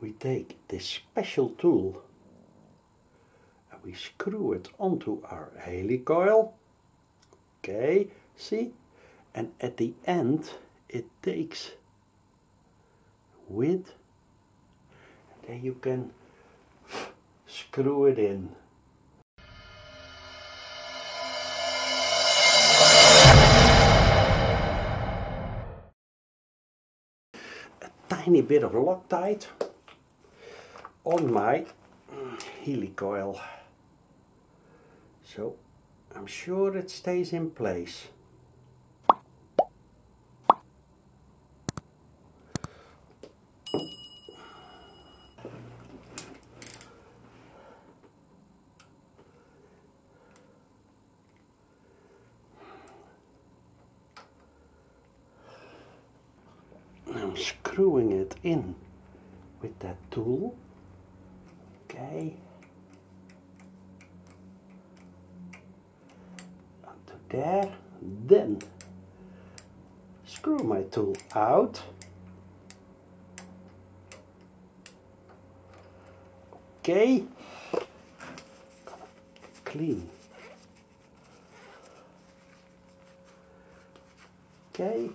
we take this special tool and we screw it onto our Haley coil. Okay, see? And at the end it takes width, and then you can screw it in. A tiny bit of Loctite on my Healy coil, so I'm sure it stays in place. I'm screwing it in with that tool. Okay. Onto there. Then screw my tool out. Okay. Clean. Okay.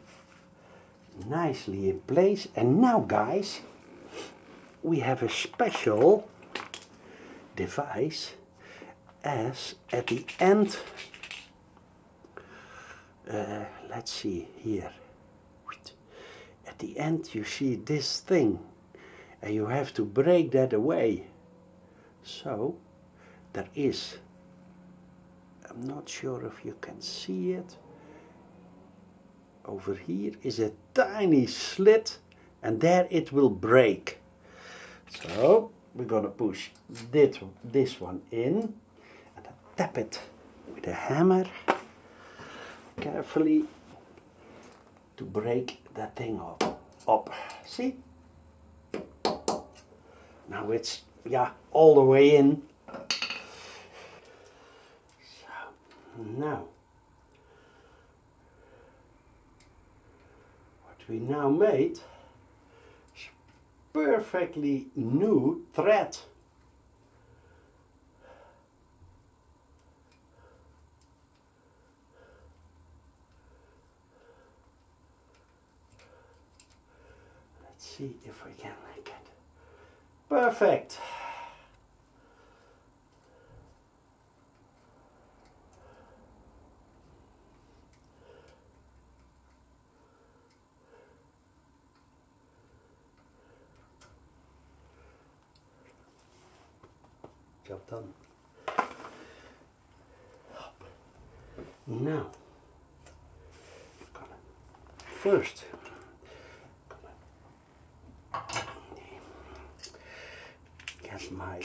Nicely in place. And now, guys, we have a special device as at the end, let's see here, at the end you see this thing and you have to break that away. So there is, I'm not sure if you can see it, over here is a tiny slit and there it will break. So we're gonna push this one in and tap it with a hammer carefully to break that thing up. See? Now it's, yeah, all the way in. So now what we now made is perfectly new thread. Let's see if we can make it perfect. Job done. Now, first, get my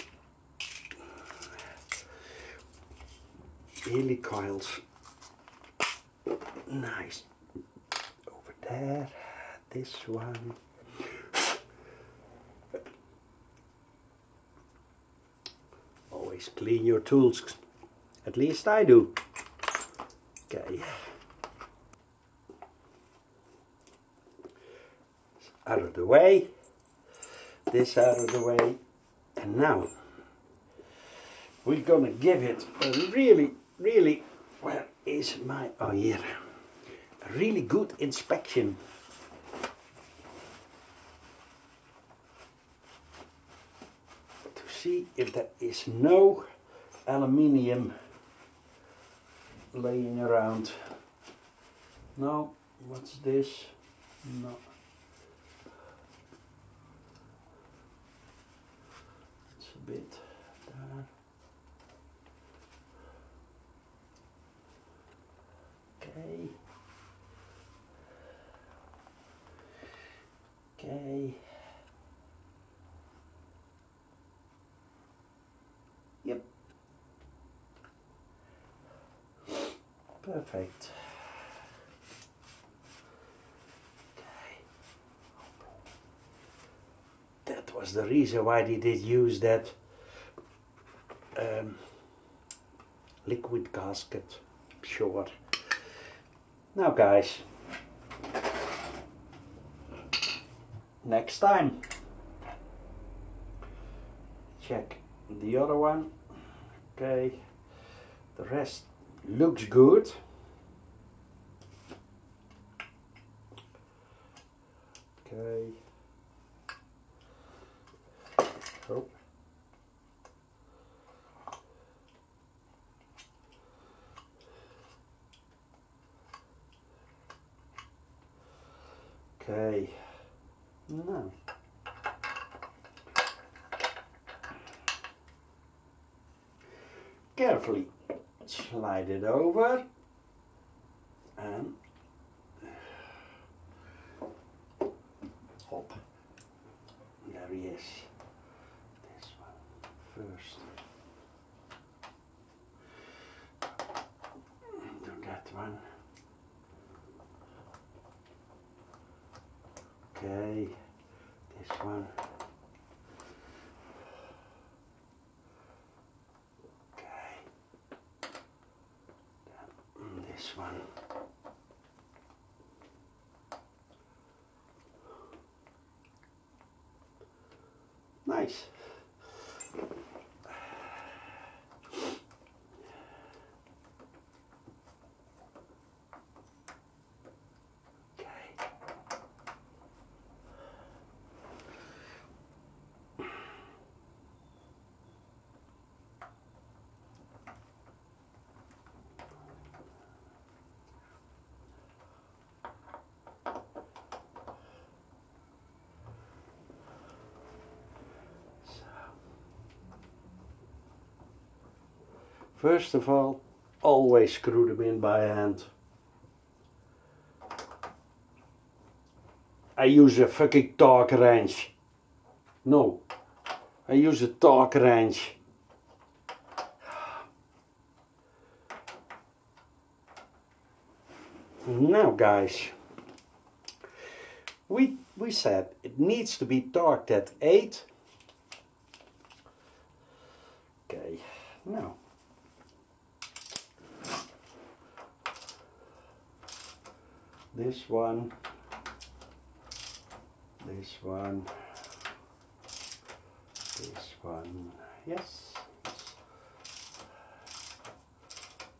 Healy coils nice over there. This one. Always clean your tools, at least I do. Okay. Out of the way, this out of the way, and now we're gonna give it a really, where is my, oh here, a really good inspection. To see if there is no aluminium laying around. No, what's this? No. It's a bit there. Okay. Okay. Yep. Perfect. Okay. That was the reason why they did use that liquid gasket. Sure. Now guys, next time. check the other one. Okay, the rest looks good. Okay. Oh. Okay. Now. Carefully slide it over and hop. There he is. This one first. Do that one. Okay, this one. Okay. Then this one. Nice. First of all, always screw them in by hand. I use a fucking torque wrench. No, I use a torque wrench. Now guys, we said it needs to be torqued at 8. Okay, now. This one, this one, this one, yes.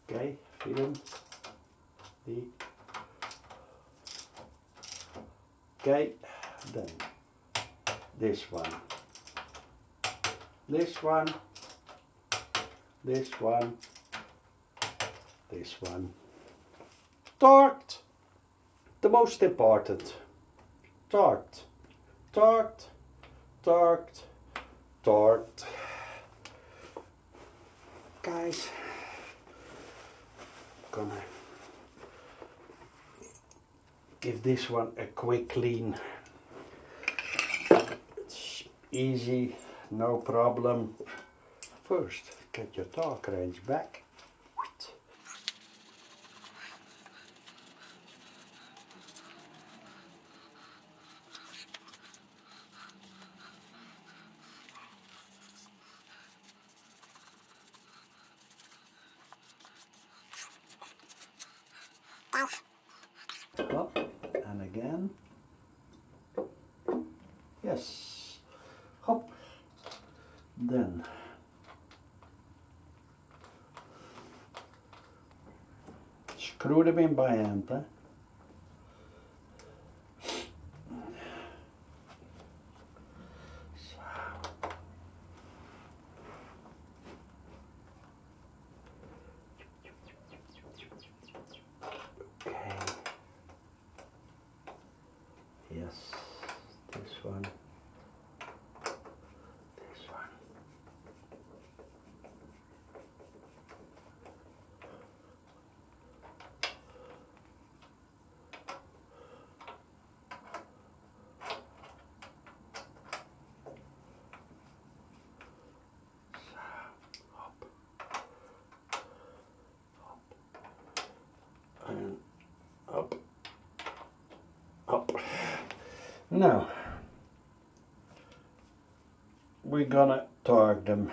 Okay, feel them. Okay, then this one, this one, this one, this one. Torqued. The most important. Torqued, torqued, torqued, torqued. Guys, gonna give this one a quick clean. It's easy, no problem. First, get your torque wrench back. Up and again. Yes. Hop. Then screw them in by hand. Huh? Yes, this one, this one. Hop, hop, and up, up. Now, we're gonna torque them.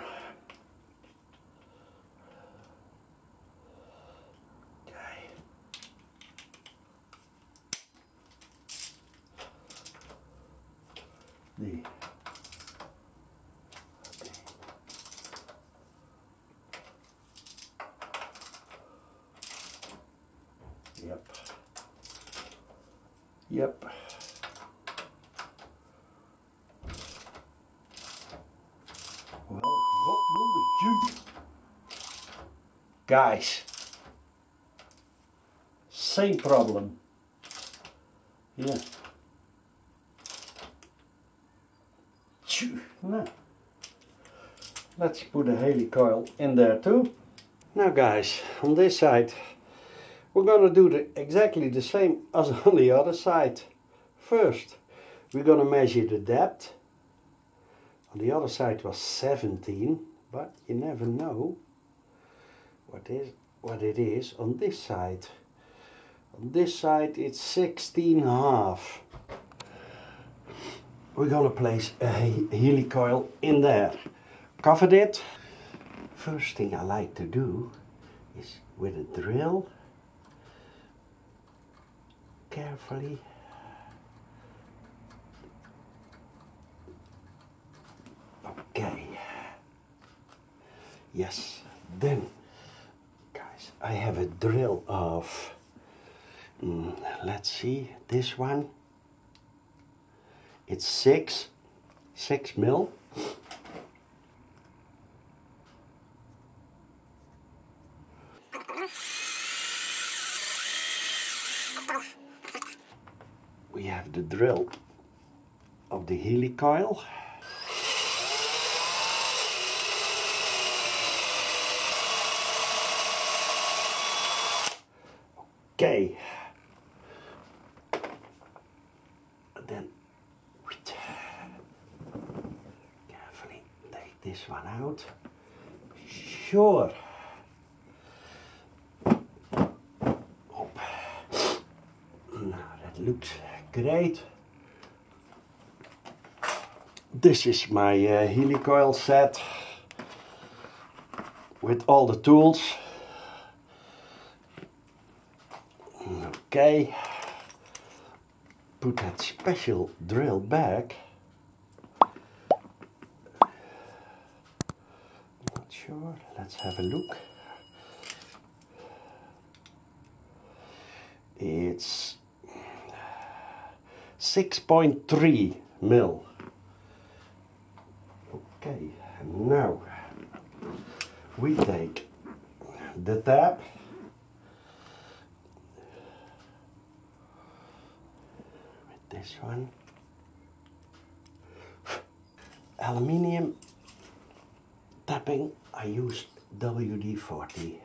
Okay. Okay. Guys, same problem. Yeah. Now, let's put a Haley coil in there too. Now guys, on this side we're gonna do exactly the same as on the other side. First we're gonna measure the depth. On the other side was 17, but you never know what it is on this side. On this side it's 16.5. We're gonna place a Healy coil in there. Covered it. First thing I like to do is with a drill, carefully okay. Yes, then guys, I have a drill of let's see, this one, it's 6 mil. We have the drill of the Healy coil. Okay. Then carefully take this one out. Sure. Op. Now that looks great. This is my Healy coil set with all the tools. Okay, put that special drill back. Not sure, let's have a look. It's 6.3 mil. Okay, and now we take the tab. This one, aluminium tapping, I used WD-40.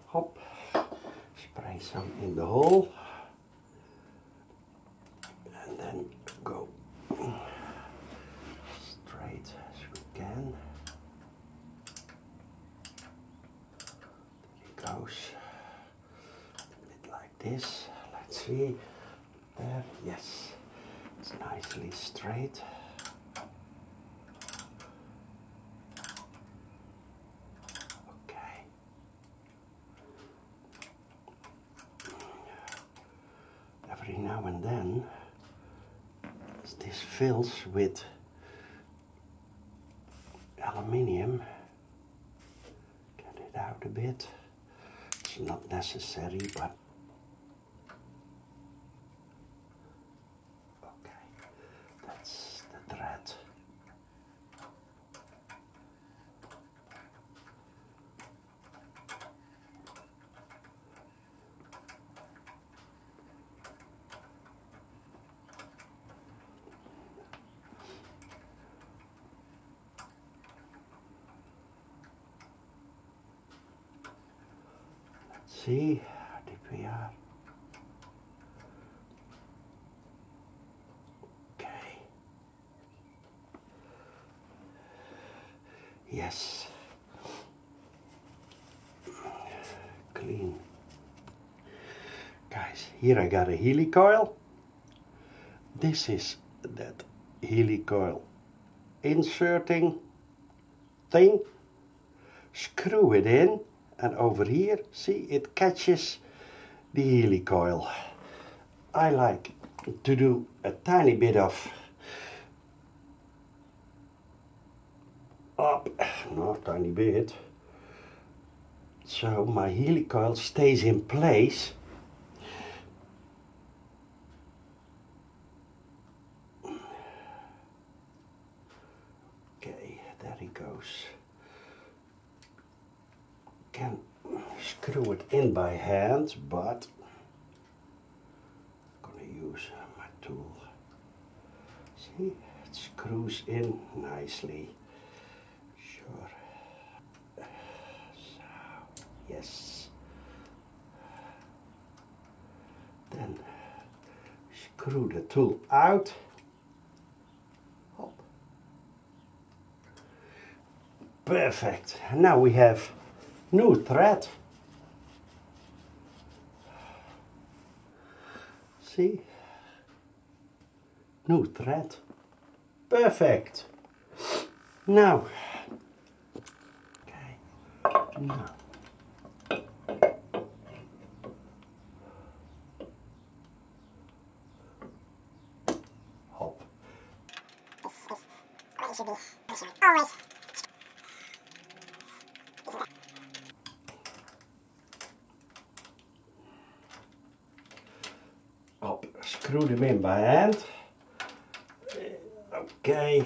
Hop, spray some in the hole and then go straight as we can. There it goes, a bit like this. Let's see. There, yes, it's nicely straight. Okay. Every now and then, as this fills with aluminium, get it out a bit. It's not necessary, but thread. Let's see how deep we are. Yes, clean. Guys, here I got a Healy coil. This is that Healy coil inserting thing. Screw it in, and over here, see, it catches the Healy coil. I like to do a tiny bit of up, not a tiny bit, so my Healy coil stays in place. Okay, there he goes. Can screw it in by hand, but I'm gonna use my tool. See, it screws in nicely. Sure. So, yes. Then screw the tool out. Hop. Perfect. Now we have new thread. See? New thread. Perfect. Now. Okay. Now. Hop. It should be always. Hop. Screw them in by hand. Okay.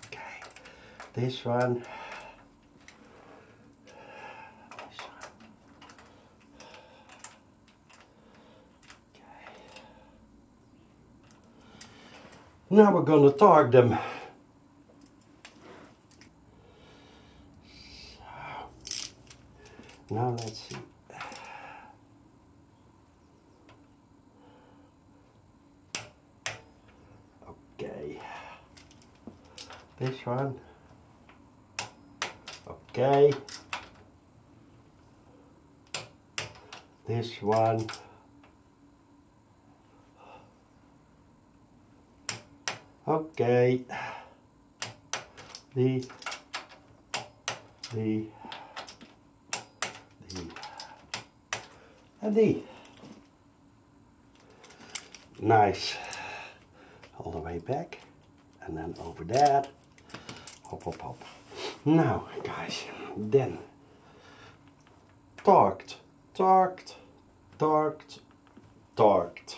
Okay. This one. Now we're going to torque them. So, now let's see. Okay. This one. Okay. This one. Okay. The and the. Nice. All the way back and then over there. Hop, hop, hop. Now, guys, then torqued, torqued, torqued, torqued.